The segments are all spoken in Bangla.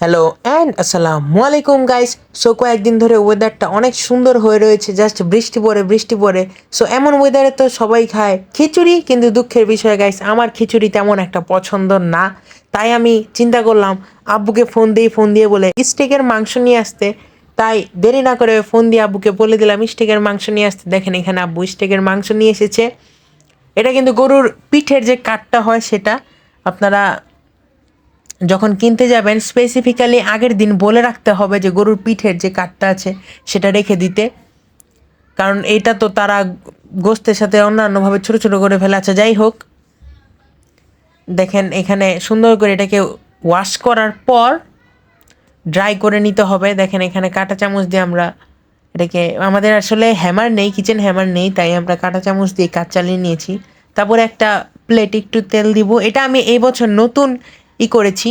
হ্যালো অ্যান্ড আসসালামু আলাইকুম গাইস। সো কয়েকদিন ধরে ওয়েদারটা অনেক সুন্দর হয়ে রয়েছে, জাস্ট বৃষ্টি পড়ে। সো এমন ওয়েদারে তো সবাই খায় খিচুড়ি, কিন্তু দুঃখের বিষয় গাইস, আমার খিচুড়ি তেমন একটা পছন্দ না। তাই আমি চিন্তা করলাম আব্বুকে ফোন দিয়ে বলে স্টেকের মাংস নিয়ে আসতে। তাই দেরি না করে ফোন দিয়ে আব্বুকে বলে দিলাম স্টেকের মাংস নিয়ে আসতে। দেখেন এখানে আব্বু স্টেকের মাংস নিয়ে এসেছে। এটা কিন্তু গরুর পিঠের যে কাটটা হয় সেটা আপনারা যখন কিনতে যাবেন স্পেসিফিক্যালি আগের দিন বলে রাখতে হবে যে গরুর পিঠের যে কাঠটা আছে সেটা রেখে দিতে, কারণ এটা তো তারা গোস্তের সাথে অন্যান্যভাবে ছোটো ছোটো করে ফেলে। আচ্ছা যাই হোক, দেখেন এখানে সুন্দর করে এটাকে ওয়াশ করার পর ড্রাই করে নিতে হবে। দেখেন এখানে কাঁটা চামচ দিয়ে আমরা এটাকে, আমাদের আসলে হ্যামার নেই, কিচেন হ্যামার নেই, তাই আমরা কাঁটা চামচ দিয়ে কাজ চালিয়ে নিয়েছি। তারপরে একটা প্লেট একটু তেল দিব। এটা আমি এই বছর নতুন করেছি,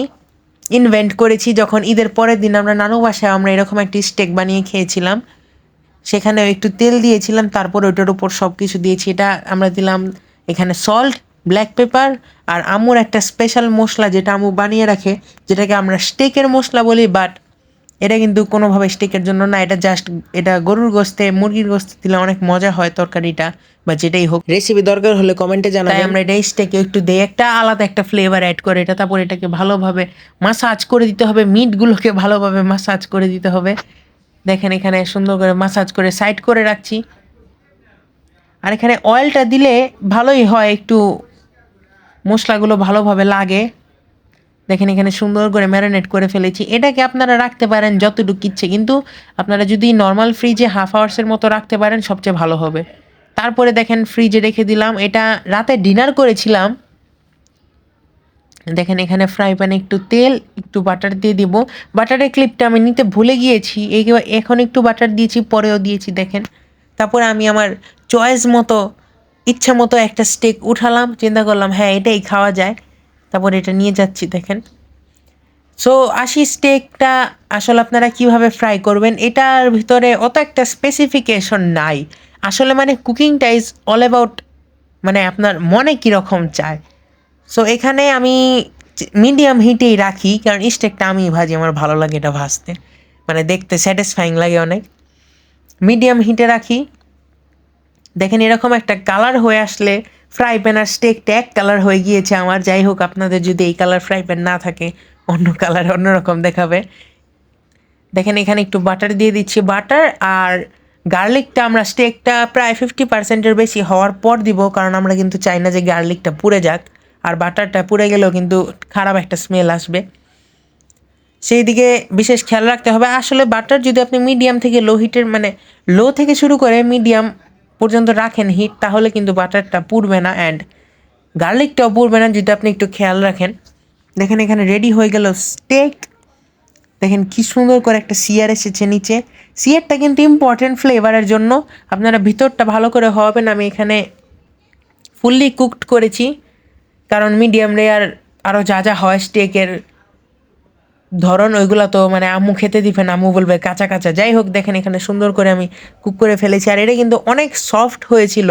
ইনভেন্ট করেছি। যখন ঈদের পরের দিন আমরা নানু বাসায় আমরা এরকম একটি স্টেক বানিয়ে খেয়েছিলাম, সেখানেও একটু তেল দিয়েছিলাম, তারপর ওইটার উপর সব কিছু দিয়েছি। এটা আমরা দিলাম এখানে সল্ট, ব্ল্যাক পেপার আর আম্মুর একটা স্পেশাল মশলা যেটা আম্মু বানিয়ে রাখে, যেটাকে আমরা স্টেকের মশলা বলি, বাট এটা কিন্তু কোনোভাবে স্টেকের জন্য না। এটা জাস্ট, এটা গরুর গোস্তে, মুরগির গোস্তে দিলে অনেক মজা হয় তরকারিটা, বা যেটাই হোক। রেসিপি দরকার হলে কমেন্টে জানাবেন। তাই আমরা এটা স্টেকে একটু দিয়ে একটা আলাদা একটা ফ্লেভার অ্যাড করে এটা, তারপর এটাকে ভালোভাবে মাসাজ করে দিতে হবে, মিটগুলোকে ভালোভাবে মাসাজ করে দিতে হবে। দেখেন এখানে সুন্দর করে মাসাজ করে সাইড করে রাখছি। আর এখানে অয়েলটা দিলে ভালোই হয়, একটু মশলাগুলো ভালোভাবে লাগে। দেখেন এখানে সুন্দর করে ম্যারিনেট করে ফেলেছি। এটাকে আপনারা রাখতে পারেন যতটুকু ইচ্ছে, কিন্তু আপনারা যদি নর্মাল ফ্রিজে হাফ আওয়ার্সের মতো রাখতে পারেন সবচেয়ে ভালো হবে। তারপরে দেখেন ফ্রিজে রেখে দিলাম। এটা রাতে ডিনার করেছিলাম। দেখেন এখানে ফ্রাই প্যানে একটু তেল, একটু বাটার দিয়ে দিব। বাটারের ক্লিপটা আমি নিতে ভুলে গিয়েছি, এখন একটু বাটার দিয়েছি, পরেও দিয়েছি দেখেন। তারপরে আমি আমার চয়েস মতো, ইচ্ছা মতো একটা স্টেক উঠালাম, চিন্তা করলাম হ্যাঁ এটাই খাওয়া যায়। তারপর এটা নিয়ে যাচ্ছি দেখেন। সো স্টেকটা আসলে আপনারা কিভাবে ফ্রাই করবেন, এটার ভিতরে অত একটা স্পেসিফিকেশন নাই আসলে। মানে কুকিংটা ইজ অল অ্যাবাউট, মানে আপনার মনে কীরকম চায়। সো এখানে আমি মিডিয়াম হিটেই রাখি, কারণ স্টেকটা আমি ভাজি, আমার ভালো লাগে এটা ভাজতে, মানে দেখতে স্যাটিসফাইং লাগে অনেক। মিডিয়াম হিটে রাখি। দেখেন এরকম একটা কালার হয়ে আসলে ফ্রাই প্যান আর স্টেকটা এক কালার হয়ে গিয়েছে আমার। যাই হোক, আপনাদের যদি এই কালার ফ্রাই প্যান না থাকে, অন্য কালার অন্যরকম দেখাবে। দেখেন এখানে একটু বাটার দিয়ে দিচ্ছি, বাটার আর গার্লিকটা আমরা স্টেকটা প্রায় 50%-এর বেশি হওয়ার পর দিব, কারণ আমরা কিন্তু চাই না যে গার্লিকটা পুড়ে যাক, আর বাটারটা পুড়ে গেলেও কিন্তু খারাপ একটা স্মেল আসবে, সেই দিকে বিশেষ খেয়াল রাখতে হবে। আসলে বাটার যদি আপনি মিডিয়াম থেকে লো হিটের, মানে লো থেকে শুরু করে মিডিয়াম পর্যন্ত রাখেন হিট, তাহলে কিন্তু বাটারটা পুড়বে না, অ্যান্ড গার্লিকটাও পুড়বে না যদি আপনি একটু খেয়াল রাখেন। দেখেন এখানে রেডি হয়ে গেল স্টেক। দেখেন কি সুন্দর করে একটা সিয়ার এসেছে নিচে। সিয়ারটা কিন্তু ইম্পর্টেন্ট ফ্লেভারের জন্য, আপনারা ভিতরটা ভালো করে হবেন। আমি এখানে ফুললি কুকড করেছি, কারণ মিডিয়াম রেয়ার আরও যা যা হয় স্টেকের ধরন, ওইগুলো তো মানে আম্মু খেতে দিবেন, আম্মু বলবে কাঁচা কাঁচা। যাই হোক, দেখেন এখানে সুন্দর করে আমি কুক করে ফেলেছি, আর এটা কিন্তু অনেক সফট হয়েছিল।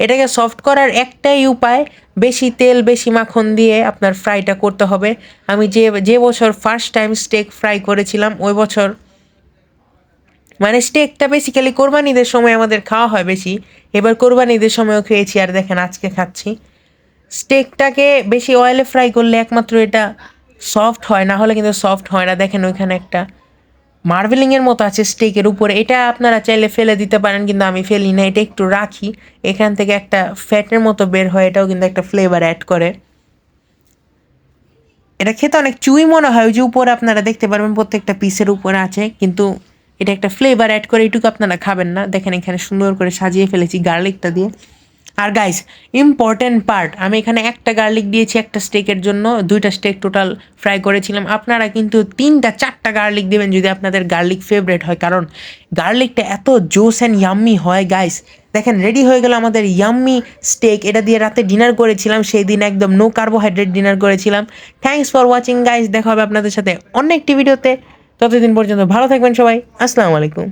এটাকে সফট করার একটাই উপায়, বেশি তেল বেশি মাখন দিয়ে আপনার ফ্রাইটা করতে হবে। আমি যে বছর ফার্স্ট টাইম স্টেক ফ্রাই করেছিলাম, ওই বছর মানে স্টেকটা বেসিক্যালি কোরবানিদের সময় আমাদের খাওয়া হয় বেশি, এবার কোরবানিদের সময়ও খেয়েছি, আর দেখেন আজকে খাচ্ছি। স্টেকটাকে বেশি অয়েলে ফ্রাই করলে একমাত্র এটা সফট হয়, না হলে কিন্তু সফট হয় না। দেখেন ওইখানে একটা মার্বেলিংয়ের মতো আছে স্টেকের উপরে, এটা আপনারা চাইলে ফেলে দিতে পারেন, কিন্তু আমি ফেলি না, এটা একটু রাখি। এখান থেকে একটা ফ্যাটের মতো বের হয়, এটাও কিন্তু একটা ফ্লেভার অ্যাড করে। এটা খেতে অনেক চুই মনে হয়, ওই যে উপরে আপনারা দেখতে পারবেন প্রত্যেকটা পিসের উপরে আছে, কিন্তু এটা একটা ফ্লেভার অ্যাড করে, এইটুকু আপনারা খাবেন না। দেখেন এখানে সুন্দর করে সাজিয়ে ফেলেছি গার্লিকটা দিয়ে। আর গাইস, ইম্পর্টেন্ট পার্ট, আমি এখানে একটা গার্লিক দিয়েছি একটা স্টেকের জন্য, 2টা স্টেক টোটাল ফ্রাই করেছিলাম। আপনারা কিন্তু 3-4টা গার্লিক দেবেন যদি আপনাদের গার্লিক ফেভারেট হয়, কারণ গার্লিকটা এত জোস অ্যান্ড ইয়াম্মি হয় গাইস। দেখেন রেডি হয়ে গেল আমাদের ইয়াম্মি স্টেক। এটা দিয়ে রাতে ডিনার করেছিলাম, সেই দিন একদম নো কার্বোহাইড্রেট ডিনার করেছিলাম। থ্যাংকস ফর ওয়াচিং গাইস, দেখা হবে আপনাদের সাথে অন্য একটি ভিডিওতে। ততদিন পর্যন্ত ভালো থাকবেন সবাই। আসসালামু আলাইকুম।